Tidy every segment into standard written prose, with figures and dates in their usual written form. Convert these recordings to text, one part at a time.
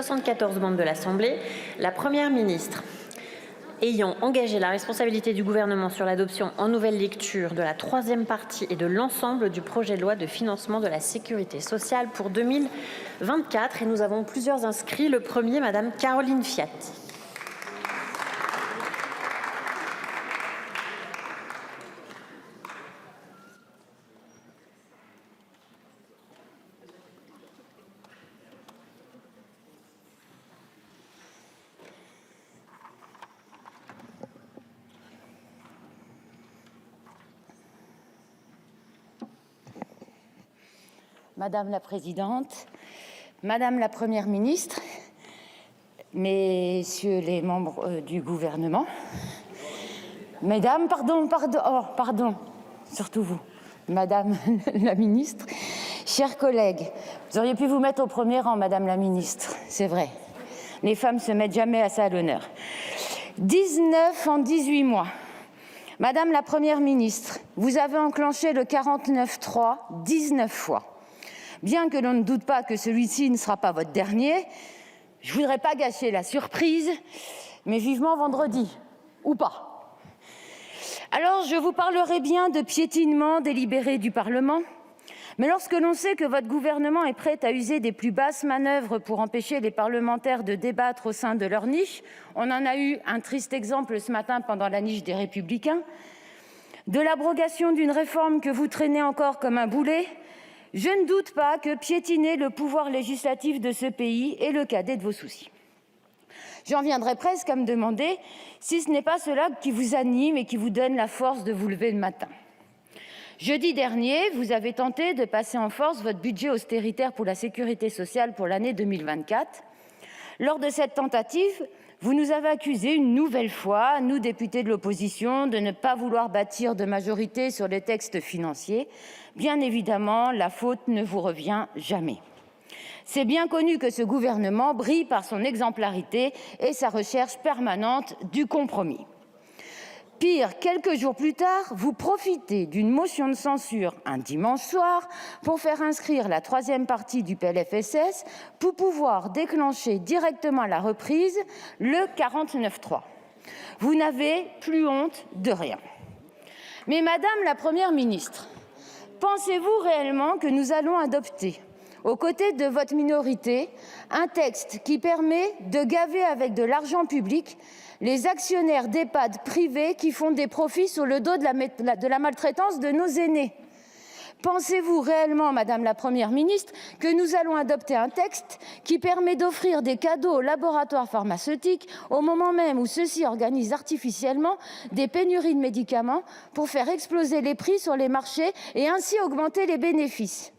74 membres de l'Assemblée, la Première ministre, ayant engagé la responsabilité du gouvernement sur l'adoption en nouvelle lecture de la troisième partie et de l'ensemble du projet de loi de financement de la sécurité sociale pour 2024. Et nous avons plusieurs inscrits. Le premier, Madame Caroline Fiat. Madame la Présidente, Madame la Première ministre, Messieurs les membres du gouvernement, Mesdames, pardon, surtout vous, Madame la Ministre, chers collègues, vous auriez pu vous mettre au premier rang, Madame la Ministre, c'est vrai, les femmes se mettent jamais assez à l'honneur. 19 en 18 mois. Madame la Première ministre, vous avez enclenché le 49.3 19 fois. Bien que l'on ne doute pas que celui-ci ne sera pas votre dernier, je ne voudrais pas gâcher la surprise, mais vivement vendredi, ou pas. Alors, je vous parlerai bien de piétinement délibéré du Parlement, mais lorsque l'on sait que votre gouvernement est prêt à user des plus basses manœuvres pour empêcher les parlementaires de débattre au sein de leur niche, on en a eu un triste exemple ce matin pendant la niche des Républicains, de l'abrogation d'une réforme que vous traînez encore comme un boulet, je ne doute pas que piétiner le pouvoir législatif de ce pays est le cadet de vos soucis. J'en viendrais presque à me demander si ce n'est pas cela qui vous anime et qui vous donne la force de vous lever le matin. Jeudi dernier, vous avez tenté de passer en force votre budget austéritaire pour la sécurité sociale pour l'année 2024. Lors de cette tentative, vous nous avez accusés une nouvelle fois, nous députés de l'opposition, de ne pas vouloir bâtir de majorité sur les textes financiers. Bien évidemment, la faute ne vous revient jamais. C'est bien connu que ce gouvernement brille par son exemplarité et sa recherche permanente du compromis. Pire, quelques jours plus tard, vous profitez d'une motion de censure un dimanche soir pour faire inscrire la troisième partie du PLFSS pour pouvoir déclencher directement à la reprise le 49.3. Vous n'avez plus honte de rien. Mais Madame la Première ministre, pensez-vous réellement que nous allons adopter, aux côtés de votre minorité, un texte qui permet de gaver avec de l'argent public les actionnaires d'EHPAD privés qui font des profits sur le dos de la maltraitance de nos aînés? Pensez-vous réellement, Madame la Première ministre, que nous allons adopter un texte qui permet d'offrir des cadeaux aux laboratoires pharmaceutiques au moment même où ceux-ci organisent artificiellement des pénuries de médicaments pour faire exploser les prix sur les marchés et ainsi augmenter les bénéfices?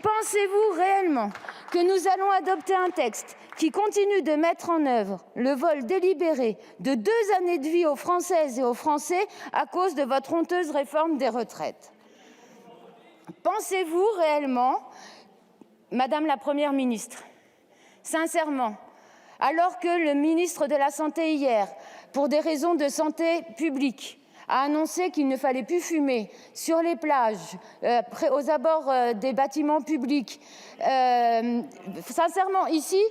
Pensez-vous réellement que nous allons adopter un texte qui continue de mettre en œuvre le vol délibéré de 2 années de vie aux Françaises et aux Français à cause de votre honteuse réforme des retraites? Pensez-vous réellement, Madame la Première ministre, sincèrement, alors que le ministre de la Santé hier, pour des raisons de santé publique, a annoncé qu'il ne fallait plus fumer sur les plages, aux abords des bâtiments publics. Sincèrement, ici,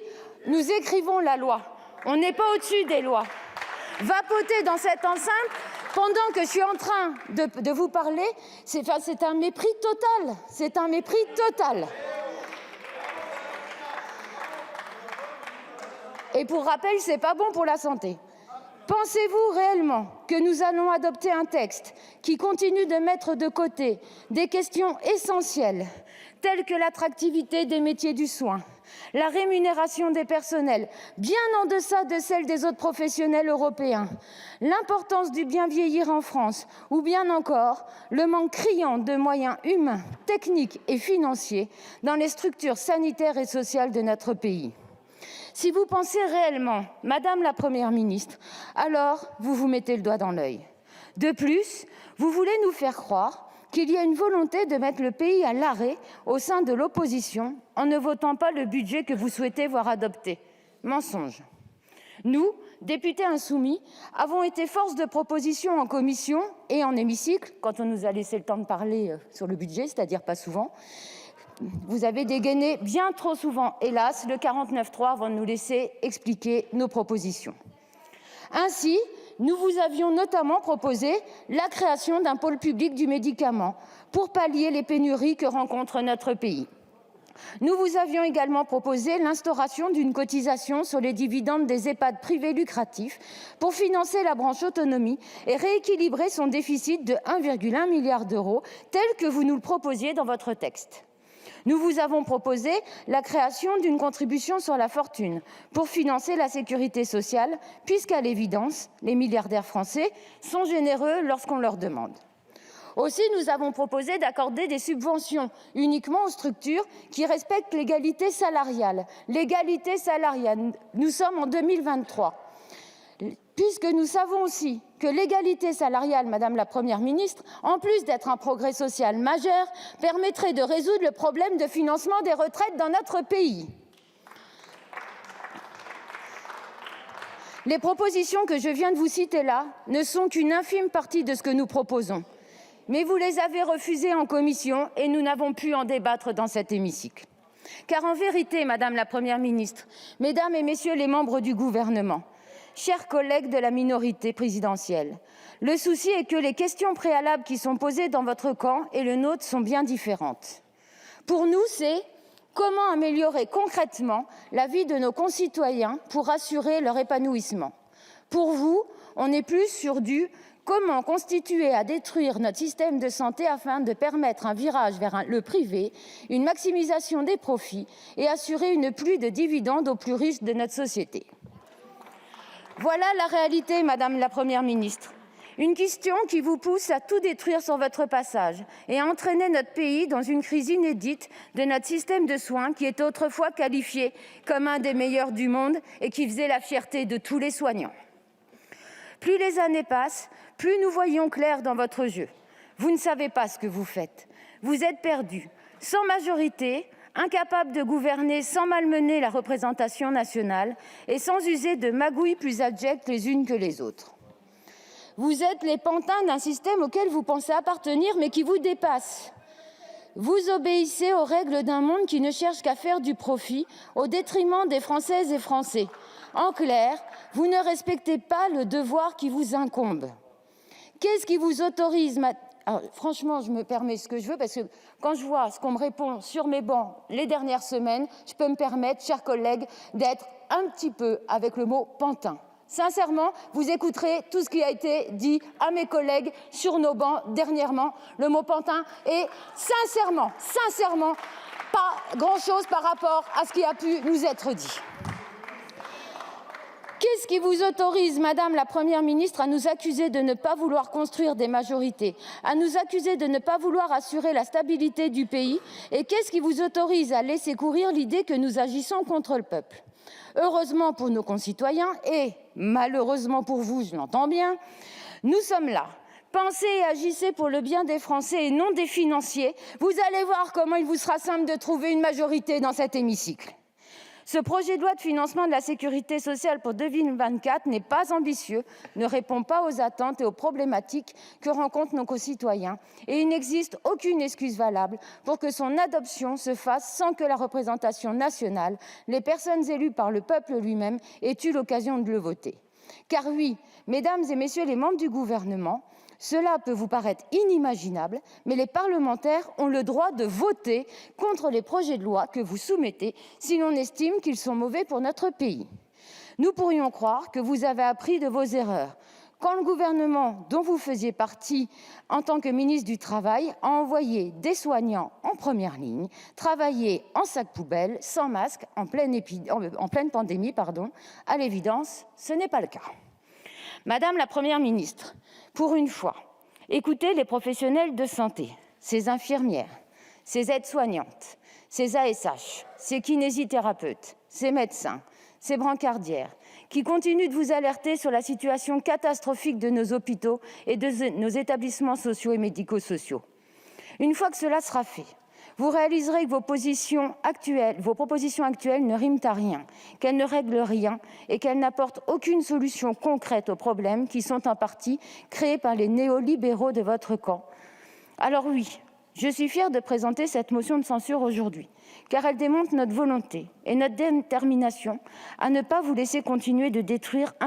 nous écrivons la loi. On n'est pas au-dessus des lois. Vapoter dans cette enceinte, pendant que je suis en train de vous parler, c'est un mépris total. C'est un mépris total. Et pour rappel, ce n'est pas bon pour la santé. Pensez-vous réellement que nous allons adopter un texte qui continue de mettre de côté des questions essentielles telles que l'attractivité des métiers du soin, la rémunération des personnels, bien en deçà de celle des autres professionnels européens, l'importance du bien vieillir en France ou bien encore le manque criant de moyens humains, techniques et financiers dans les structures sanitaires et sociales de notre pays? Si vous pensez réellement, Madame la Première ministre, alors vous vous mettez le doigt dans l'œil. De plus, vous voulez nous faire croire qu'il y a une volonté de mettre le pays à l'arrêt au sein de l'opposition en ne votant pas le budget que vous souhaitez voir adopté. Mensonge. Nous, députés insoumis, avons été force de proposition en commission et en hémicycle, quand on nous a laissé le temps de parler sur le budget, c'est-à-dire pas souvent, vous avez dégainé bien trop souvent, hélas, le 49.3 avant de nous laisser expliquer nos propositions. Ainsi, nous vous avions notamment proposé la création d'un pôle public du médicament pour pallier les pénuries que rencontre notre pays. Nous vous avions également proposé l'instauration d'une cotisation sur les dividendes des EHPAD privés lucratifs pour financer la branche autonomie et rééquilibrer son déficit de 1,1 milliard d'euros, tel que vous nous le proposiez dans votre texte. Nous vous avons proposé la création d'une contribution sur la fortune pour financer la sécurité sociale, puisqu'à l'évidence, les milliardaires français sont généreux lorsqu'on leur demande. Aussi, nous avons proposé d'accorder des subventions uniquement aux structures qui respectent l'égalité salariale. L'égalité salariale, nous sommes en 2023. Puisque nous savons aussi que l'égalité salariale, Madame la Première ministre, en plus d'être un progrès social majeur, permettrait de résoudre le problème de financement des retraites dans notre pays. Les propositions que je viens de vous citer là ne sont qu'une infime partie de ce que nous proposons. Mais vous les avez refusées en commission et nous n'avons pu en débattre dans cet hémicycle. Car en vérité, Madame la Première ministre, Mesdames et Messieurs les membres du gouvernement, chers collègues de la minorité présidentielle, le souci est que les questions préalables qui sont posées dans votre camp et le nôtre sont bien différentes. Pour nous, c'est comment améliorer concrètement la vie de nos concitoyens pour assurer leur épanouissement. Pour vous, on est plus sur du comment constituer à détruire notre système de santé afin de permettre un virage vers le privé, une maximisation des profits et assurer une pluie de dividendes aux plus riches de notre société. Voilà la réalité, Madame la Première ministre. Une question qui vous pousse à tout détruire sur votre passage et à entraîner notre pays dans une crise inédite de notre système de soins qui était autrefois qualifié comme un des meilleurs du monde et qui faisait la fierté de tous les soignants. Plus les années passent, plus nous voyons clair dans votre jeu. Vous ne savez pas ce que vous faites. Vous êtes perdus, sans majorité, incapables de gouverner sans malmener la représentation nationale et sans user de magouilles plus abjectes les unes que les autres. Vous êtes les pantins d'un système auquel vous pensez appartenir mais qui vous dépasse. Vous obéissez aux règles d'un monde qui ne cherche qu'à faire du profit au détriment des Françaises et Français. En clair, vous ne respectez pas le devoir qui vous incombe. Qu'est-ce qui vous autorise Alors, franchement, je me permets ce que je veux parce que quand je vois ce qu'on me répond sur mes bancs les dernières semaines, je peux me permettre, chers collègues, d'être un petit peu avec le mot pantin. Sincèrement, vous écouterez tout ce qui a été dit à mes collègues sur nos bancs dernièrement. Le mot pantin est sincèrement, pas grand-chose par rapport à ce qui a pu nous être dit. Qu'est-ce qui vous autorise, Madame la Première ministre, à nous accuser de ne pas vouloir construire des majorités, à nous accuser de ne pas vouloir assurer la stabilité du pays? Et qu'est-ce qui vous autorise à laisser courir l'idée que nous agissons contre le peuple? Heureusement pour nos concitoyens et malheureusement pour vous, je l'entends bien, nous sommes là. Pensez et agissez pour le bien des Français et non des financiers. Vous allez voir comment il vous sera simple de trouver une majorité dans cet hémicycle. Ce projet de loi de financement de la sécurité sociale pour 2024 n'est pas ambitieux, ne répond pas aux attentes et aux problématiques que rencontrent nos concitoyens et il n'existe aucune excuse valable pour que son adoption se fasse sans que la représentation nationale, les personnes élues par le peuple lui-même, aient eu l'occasion de le voter. Car oui, mesdames et messieurs les membres du gouvernement, cela peut vous paraître inimaginable, mais les parlementaires ont le droit de voter contre les projets de loi que vous soumettez si l'on estime qu'ils sont mauvais pour notre pays. Nous pourrions croire que vous avez appris de vos erreurs. Quand le gouvernement dont vous faisiez partie en tant que ministre du Travail a envoyé des soignants en première ligne, travailler en sac poubelle, sans masque, en pleine pandémie, à l'évidence, ce n'est pas le cas. Madame la Première ministre, pour une fois, écoutez les professionnels de santé, ces infirmières, ces aides-soignantes, ces ASH, ces kinésithérapeutes, ces médecins, ces brancardières, qui continuent de vous alerter sur la situation catastrophique de nos hôpitaux et de nos établissements sociaux et médico-sociaux. Une fois que cela sera fait, vous réaliserez que vos propositions actuelles ne riment à rien, qu'elles ne règlent rien et qu'elles n'apportent aucune solution concrète aux problèmes qui sont en partie créés par les néolibéraux de votre camp. Alors oui, Je suis fière de présenter cette motion de censure aujourd'hui, car elle démontre notre volonté et notre détermination à ne pas vous laisser continuer de détruire